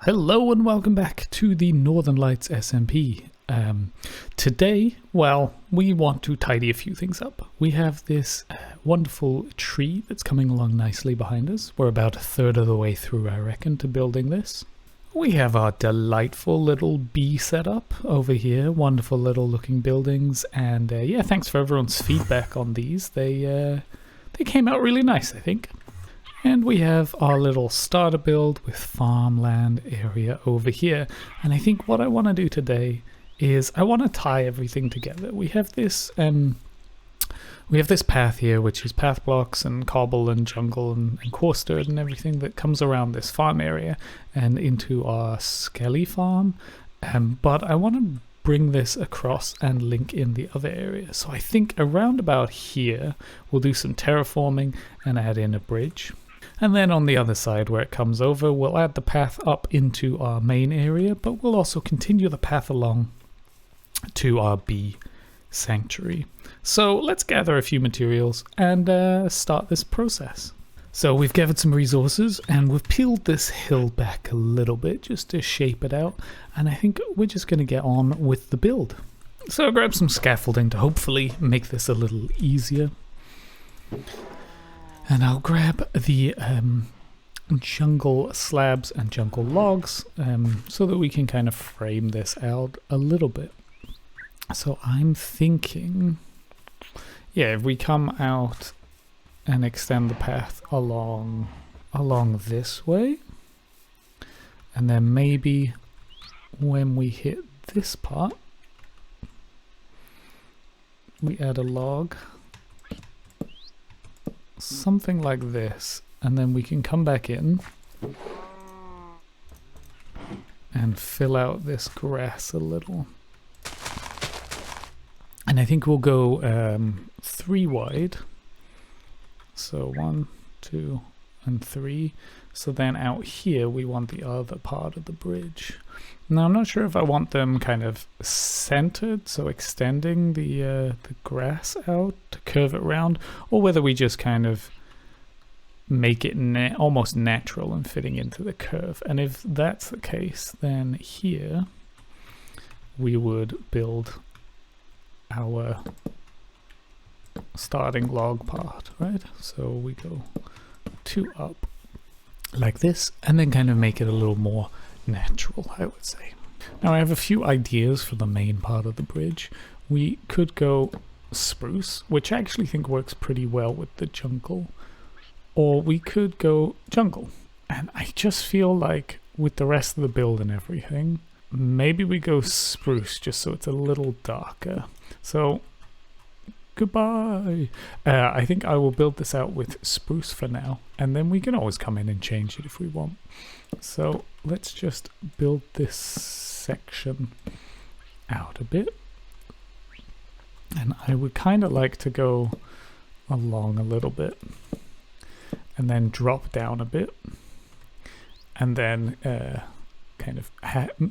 Hello and welcome back to the Northern Lights SMP. Today, well, we want to tidy a few things up. We have this wonderful tree that's coming along nicely behind us. We're about a third of the way through, I reckon, to building this. We have our delightful little bee setup over here, wonderful little looking buildings, and yeah, thanks for everyone's feedback on these. They came out really nice, I think. And we have our little starter build with farmland area over here. And I think what I want to do today is I want to tie everything together. We have this path here, which is path blocks and cobble and jungle and coarse dirt and everything that comes around this farm area and into our skelly farm. But I want to bring this across and link in the other area. So I think around about here, we'll do some terraforming and add in a bridge. And then on the other side where it comes over, we'll add the path up into our main area, but we'll also continue the path along to our bee sanctuary. So let's gather a few materials and start this process. So we've gathered some resources and we've peeled this hill back a little bit just to shape it out. And I think we're just going to get on with the build. So I'll grab some scaffolding to hopefully make this a little easier. And I'll grab the jungle slabs and jungle logs so that we can kind of frame this out a little bit. So I'm thinking, yeah, if we come out and extend the path along this way, and then maybe when we hit this part, we add a log. Something like this, and then we can come back in and fill out this grass a little. And I think we'll go 3 wide. So 1, 2, and 3. So then out here we want the other part of the bridge. Now I'm not sure if I want them kind of centered, so extending the grass out to curve it around, or whether we just kind of make it almost natural and fitting into the curve. And if that's the case, then here we would build our starting log part, right? So we go 2 up like this, and then kind of make it a little more natural, I would say. Now I have a few ideas for the main part of the bridge. We could go spruce, which I actually think works pretty well with the jungle, or we could go jungle. And I just feel like with the rest of the build and everything, maybe we go spruce just so it's a little darker. So goodbye. I think I will build this out with spruce for now, and then we can always come in and change it if we want. So let's just build this section out a bit. And I would kind of like to go along a little bit and then drop down a bit, and then kind of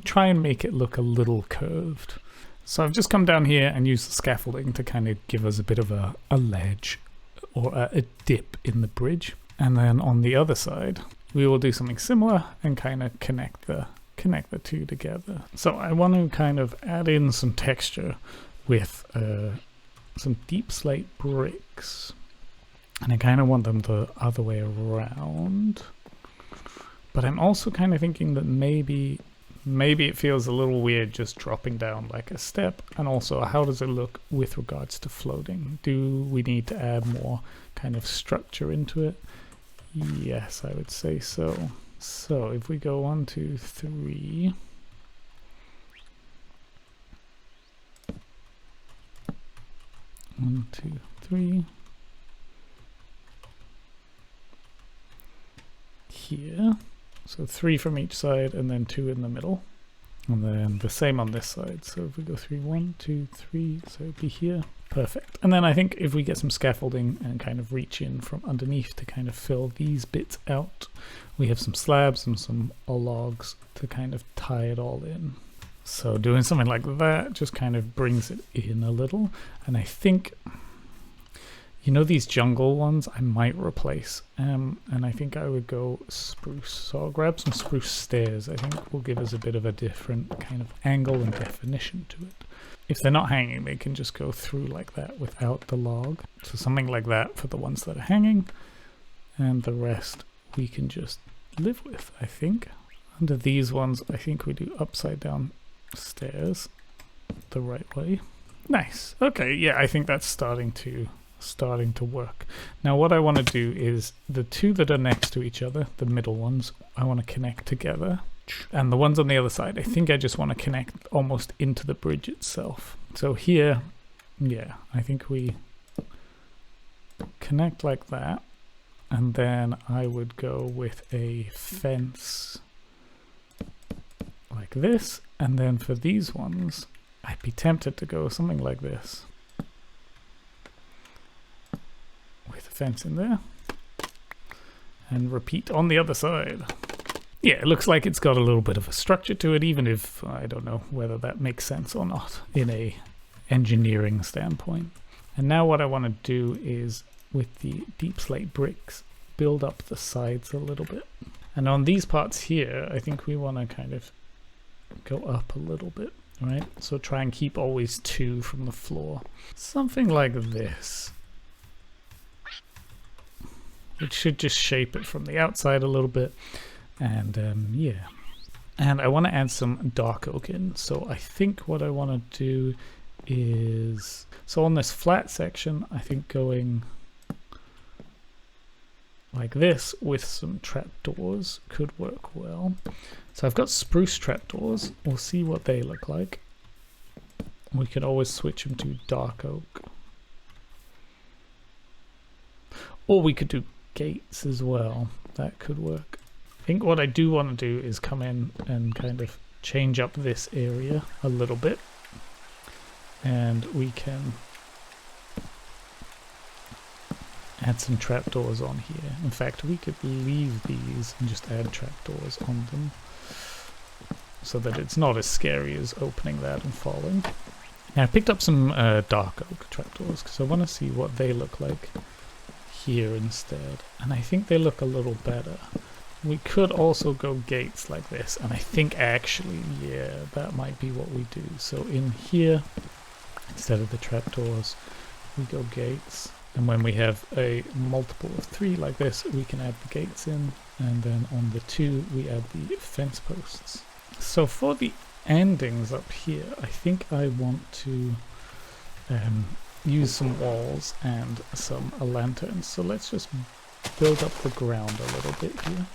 try and make it look a little curved. So I've just come down here and used the scaffolding to kind of give us a bit of a ledge or a dip in the bridge. And then on the other side, we will do something similar and kind of connect the two together. So I want to kind of add in some texture with some deep slate bricks. And I kind of want them the other way around. But I'm also kind of thinking that maybe it feels a little weird just dropping down like a step. And also, how does it look with regards to floating? Do we need to add more kind of structure into it? Yes, I would say so. So if we go 1, 2, 3. One, 2, 3. Here. So 3 from each side and then 2 in the middle. And then the same on this side. So if we go 3, 1, 2, 3, so it'd be here. Perfect. And then I think if we get some scaffolding and kind of reach in from underneath to kind of fill these bits out, we have some slabs and some logs to kind of tie it all in. So doing something like that just kind of brings it in a little. And I think, You know, these jungle ones I might replace, and I think I would go spruce. So I'll grab some spruce stairs. I think will give us a bit of a different kind of angle and definition to it. If they're not hanging, they can just go through like that without the log. So something like that for the ones that are hanging, and the rest we can just live with, I think. Under these ones, I think we do upside down stairs the right way. Nice. Okay, yeah, I think that's starting to work. Now what I want to do is the two that are next to each other, the middle ones, I want to connect together, and the ones on the other side, I think I just want to connect almost into the bridge itself. So here, yeah, I think we connect like that, and then I would go with a fence like this, and then for these ones I'd be tempted to go something like this, with a fence in there, and repeat on the other side. Yeah, it looks like it's got a little bit of a structure to it, even if I don't know whether that makes sense or not in a engineering standpoint. And now what I want to do is, with the deep slate bricks, build up the sides a little bit. And on these parts here, I think we want to kind of go up a little bit, right? So try and keep always 2 from the floor. Something like this. It should just shape it from the outside a little bit. And yeah. And I want to add some dark oak in. So I think what I want to do is, so on this flat section, I think going like this with some trapdoors could work well. So I've got spruce trapdoors. We'll see what they look like. We could always switch them to dark oak. Or we could do gates as well. That could work. I think what I do want to do is come in and kind of change up this area a little bit. And we can add some trapdoors on here. In fact, we could leave these and just add trapdoors on them, so that it's not as scary as opening that and falling. Now I picked up some dark oak trapdoors because I want to see what they look like here instead, and I think they look a little better. We could also go gates like this, and I think actually, yeah, that might be what we do. So in here, instead of the trapdoors, we go gates. And when we have a multiple of 3 like this, we can add the gates in, and then on the 2 we add the fence posts. So for the endings up here, I think I want to use some walls and some lanterns. So let's just build up the ground a little bit here.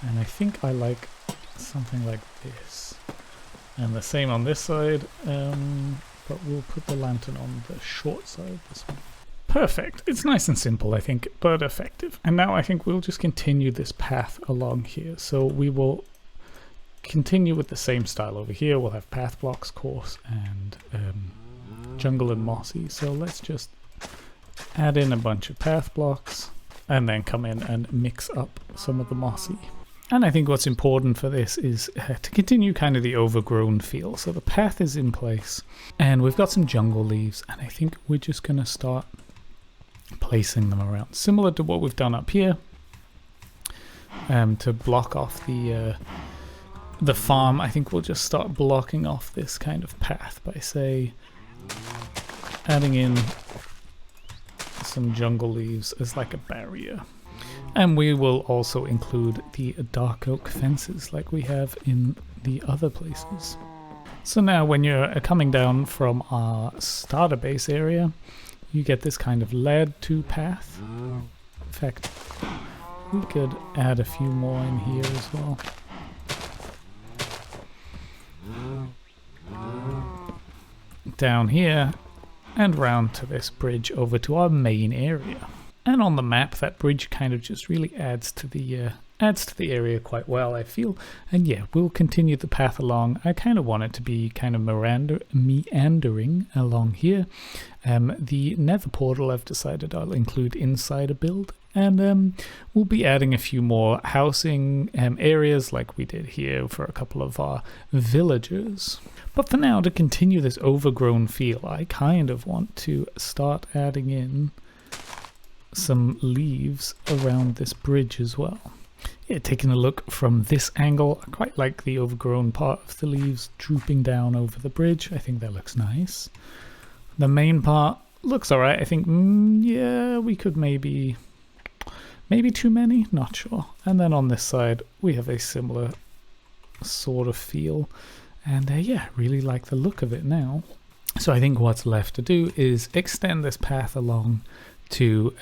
And I think I like something like this. And the same on this side. But we'll put the lantern on the short side, this one. Perfect. It's nice and simple, I think, but effective. And now I think we'll just continue this path along here. So we will continue with the same style over here. We'll have path blocks, coarse, and jungle and mossy. So let's just add in a bunch of path blocks and then come in and mix up some of the mossy. And I think what's important for this is to continue kind of the overgrown feel. So the path is in place and we've got some jungle leaves, and I think we're just going to start placing them around, similar to what we've done up here, to block off the farm. I think we'll just start blocking off this kind of path by, say, adding in some jungle leaves as like a barrier. And we will also include the dark oak fences like we have in the other places. So now when you're coming down from our starter base area, you get this kind of led to path. In fact, we could add a few more in here as well. Down here and round to this bridge over to our main area. And on the map, that bridge kind of just really adds to the area quite well, I feel. And yeah, we'll continue the path along. I kind of want it to be kind of meandering along here. The nether portal I've decided I'll include inside a build, And we'll be adding a few more housing areas like we did here for a couple of our villagers. But for now, to continue this overgrown feel, I kind of want to start adding in some leaves around this bridge as well. Yeah, taking a look from this angle, I quite like the overgrown part of the leaves drooping down over the bridge. I think that looks nice. The main part looks alright. I think, yeah, we could maybe too many, not sure. And then on this side, we have a similar sort of feel. And yeah, really like the look of it now. So I think what's left to do is extend this path along to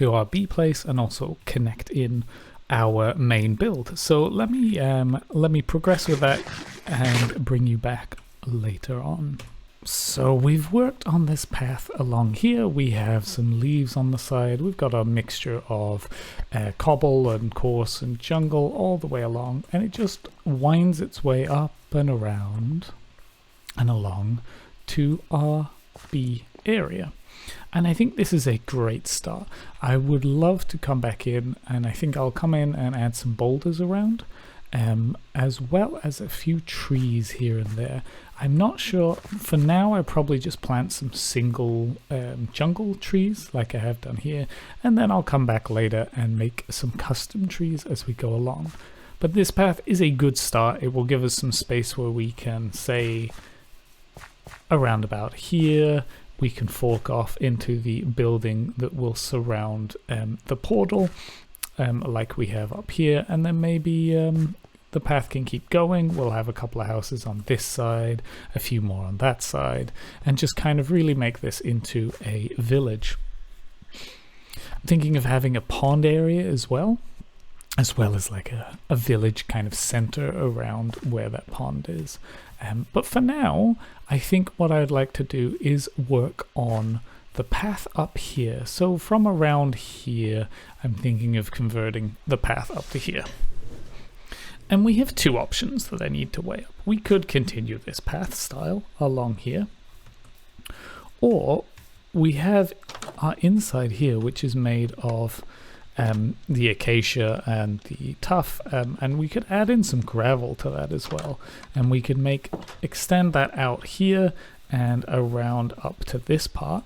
our B place and also connect in our main build. So let me progress with that and bring you back later on. So we've worked on this path along here. We have some leaves on the side. We've got a mixture of cobble and coarse and jungle all the way along, and it just winds its way up and around and along to our B area. And I think this is a great start. I would love to come back in, and I think I'll come in and add some boulders around, as well as a few trees here and there. I'm not sure. For now, I probably just plant some single jungle trees like I have done here, and then I'll come back later and make some custom trees as we go along. But this path is a good start. It will give us some space where we can, say, around about here, we can fork off into the building that will surround the portal, like we have up here, and then maybe the path can keep going. We'll have a couple of houses on this side, a few more on that side, and just kind of really make this into a village. I'm thinking of having a pond area as well as like a village kind of center around where that pond is. But for now, I think what I'd like to do is work on the path up here. So from around here, I'm thinking of converting the path up to here. And we have two options that I need to weigh up. We could continue this path style along here, or we have our inside here, which is made of the acacia and the tuff, and we could add in some gravel to that as well, and we could extend that out here and around up to this part,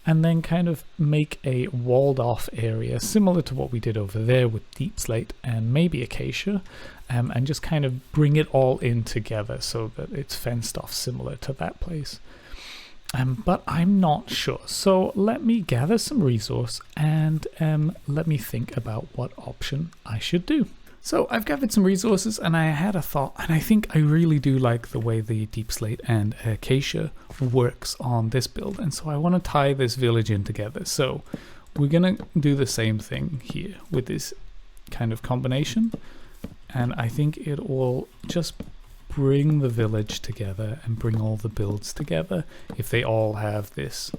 and then kind of make a walled off area similar to what we did over there with deep slate and maybe acacia, and just kind of bring it all in together so that it's fenced off similar to that place. But I'm not sure, so let me gather some resource and let me think about what option I should do. So I've gathered some resources and I had a thought, and I think I really do like the way the deep slate and acacia works on this build, and so I want to tie this village in together. So we're gonna do the same thing here with this kind of combination, and I think it will just bring the village together and bring all the builds together if they all have this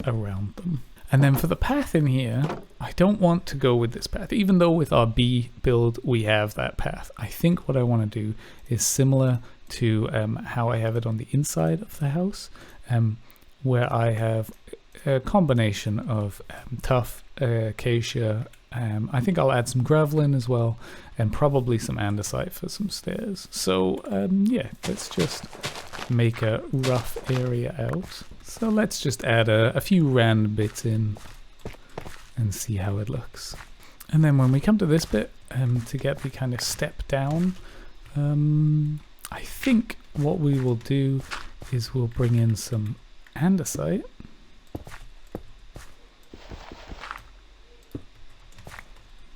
around them. And then for the path in here, I don't want to go with this path, even though with our B build we have that path. I think what I want to do is similar to how I have it on the inside of the house, where I have a combination of tuff, acacia, I think I'll add some gravel in as well, and probably some andesite for some stairs. So yeah, let's just make a rough area out. So let's just add a few random bits in and see how it looks. And then when we come to this bit, to get the kind of step down, I think what we will do is we'll bring in some andesite.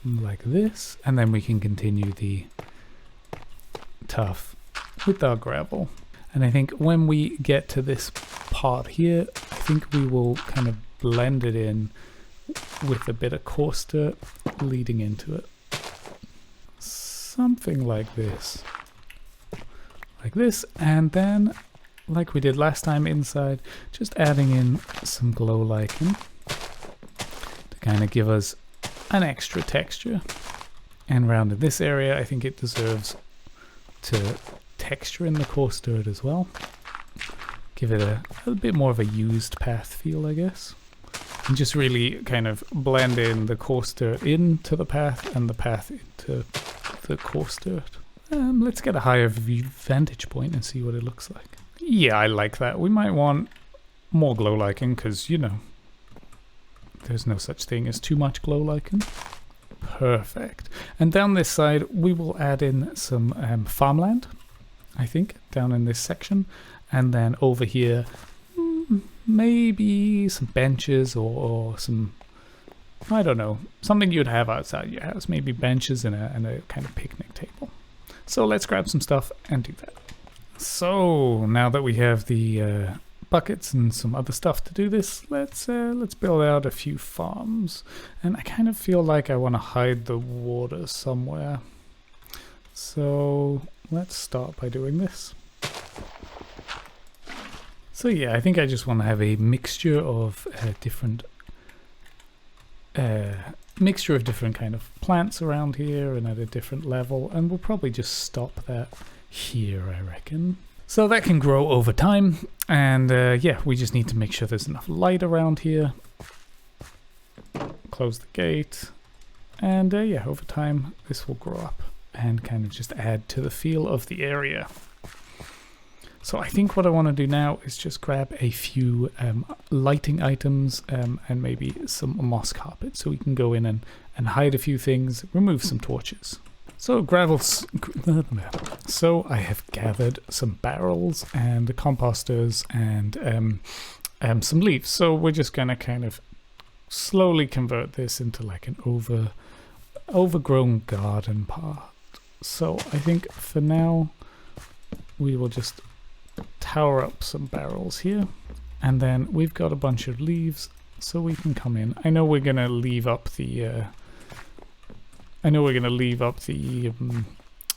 Like this, and then we can continue the tuff with our gravel. And I think when we get to this part here, I think we will kind of blend it in with a bit of coarse dirt leading into it. Something like this. Like this, and then like we did last time inside, just adding in some glow lichen to kind of give us an extra texture. And around in this area, I think it deserves to texture in the coarse dirt as well. Give it a bit more of a used path feel, I guess. and just really kind of blend in the coarse dirt into the path and the path into the coarse dirt. Let's get a higher vantage point and see what it looks like. Yeah, I like that. We might want more glow lichen because, you know, there's no such thing as too much glow lichen. Perfect. And down this side, we will add in some farmland, I think, down in this section. And then over here, maybe some benches or some, I don't know, something you'd have outside your house. Maybe benches and a kind of picnic table. So let's grab some stuff and do that. So now that we have the buckets and some other stuff to do this, let's build out a few farms. And I kind of feel like I want to hide the water somewhere. So let's start by doing this. So yeah, I think I just want to have a mixture of different kind of plants around here and at a different level, and we'll probably just stop that here, I reckon. So that can grow over time, and yeah, we just need to make sure there's enough light around here. Close the gate, and yeah, over time this will grow up and kind of just add to the feel of the area. So I think what I want to do now is just grab a few lighting items and maybe some moss carpet, so we can go in and hide a few things, remove some torches. So so I have gathered some barrels and composters and some leaves. So we're just gonna kind of slowly convert this into like an overgrown garden part. So I think for now we will just tower up some barrels here, and then we've got a bunch of leaves, so we can come in. I know we're gonna leave up the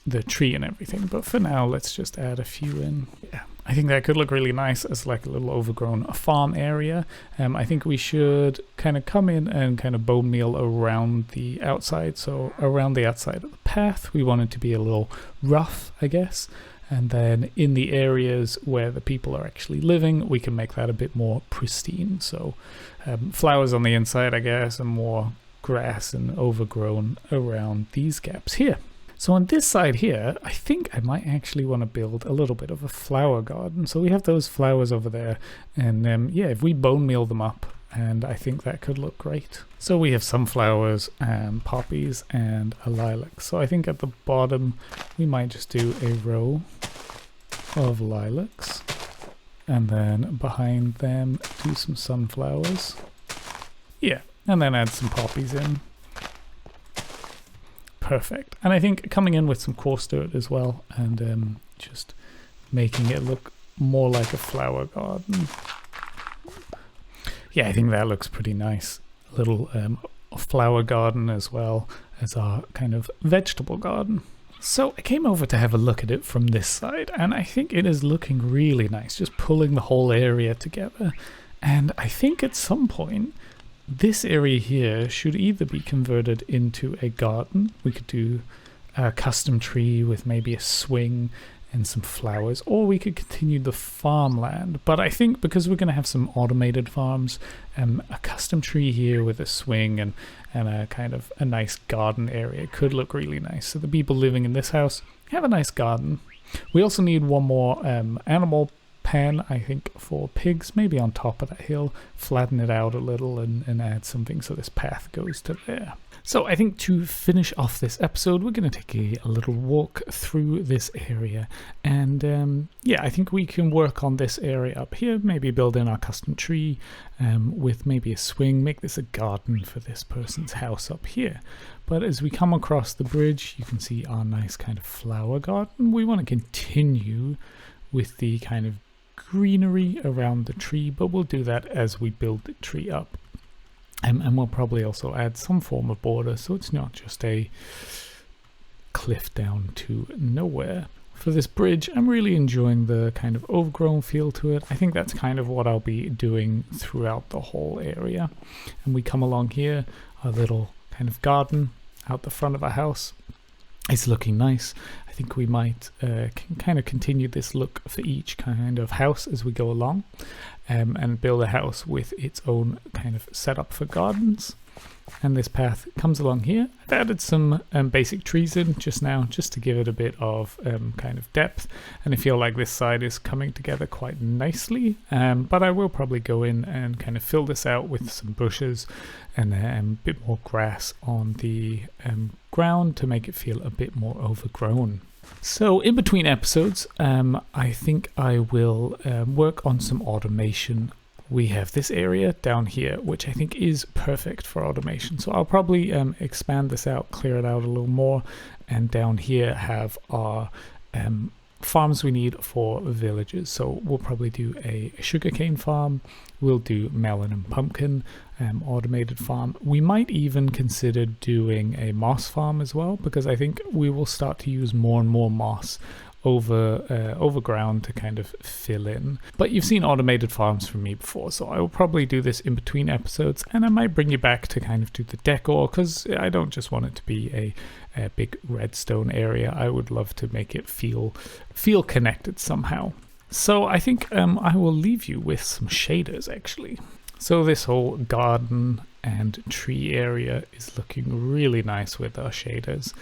the tree and everything, but for now let's just add a few in. Yeah, I think that could look really nice as like a little overgrown farm area. I think we should kind of come in and kind of bone meal around the outside. So around the outside of the path, we want it to be a little rough, I guess. And then in the areas where the people are actually living, we can make that a bit more pristine. So flowers on the inside, I guess, and more grass and overgrown around these gaps here. So on this side here, I think I might actually want to build a little bit of a flower garden. So we have those flowers over there, and yeah, if we bone meal them up, and I think that could look great. So we have sunflowers and poppies and a lilac. So I think at the bottom we might just do a row of lilacs, and then behind them do some sunflowers. Yeah, and then add some poppies in. Perfect. And I think coming in with some coarse dirt as well, and just making it look more like a flower garden. Yeah, I think that looks pretty nice. A little flower garden as well as our kind of vegetable garden. So I came over to have a look at it from this side, and I think it is looking really nice, just pulling the whole area together. And I think at some point, this area here should either be converted into a garden. We could do a custom tree with maybe a swing and some flowers, or we could continue the farmland. But I think because we're going to have some automated farms, a custom tree here with a swing and a kind of a nice garden area could look really nice. So the people living in this house have a nice garden. We also need one more animal pen, I think, for pigs, maybe on top of that hill, flatten it out a little and add something so this path goes to there. So I think to finish off this episode, we're going to take a little walk through this area, and yeah, I think we can work on this area up here, maybe build in our custom tree with maybe a swing, make this a garden for this person's house up here. But as we come across the bridge, you can see our nice kind of flower garden. We want to continue with the kind of greenery around the tree, but we'll do that as we build the tree up. And we'll probably also add some form of border, so it's not just a cliff down to nowhere. For this bridge, I'm really enjoying the kind of overgrown feel to it. I think that's kind of what I'll be doing throughout the whole area. And we come along here, our little kind of garden out the front of our house. It's looking nice. I think we might can kind of continue this look for each kind of house as we go along, and build a house with its own kind of setup for gardens. And this path comes along here. I've added some basic trees in just now, just to give it a bit of kind of depth, and I feel like this side is coming together quite nicely, but I will probably go in and kind of fill this out with some bushes and a bit more grass on the ground to make it feel a bit more overgrown. So in between episodes, I think I will work on some automation. We have this area down here, which I think is perfect for automation. So I'll probably expand this out, clear it out a little more, and down here have our farms we need for villages. So we'll probably do a sugarcane farm, we'll do melon and pumpkin automated farm. We might even consider doing a moss farm as well, because I think we will start to use more and more moss over ground to kind of fill in. But you've seen automated farms from me before, so I will probably do this in between episodes, and I might bring you back to kind of do the decor, because I don't just want it to be a big redstone area. I would love to make it feel connected somehow. So I think I will leave you with some shaders actually. So this whole garden and tree area is looking really nice with our shaders.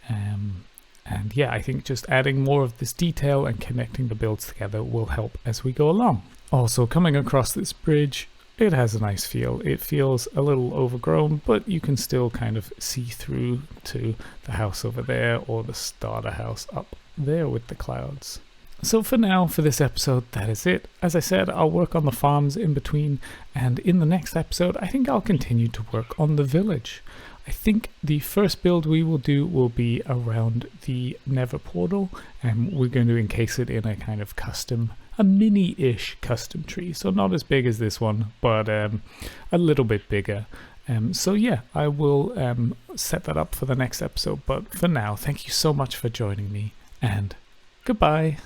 And yeah, I think just adding more of this detail and connecting the builds together will help as we go along. Also, coming across this bridge, it has a nice feel. It feels a little overgrown, but you can still kind of see through to the house over there, or the starter house up there with the clouds. So for now, for this episode, that is it. As I said, I'll work on the farms in between, and in the next episode, I think I'll continue to work on the village. I think the first build we will do will be around the Nether portal, and we're going to encase it in a kind of custom, a mini-ish custom tree. So not as big as this one, but a little bit bigger. So yeah, I will set that up for the next episode. But for now, thank you so much for joining me, and goodbye.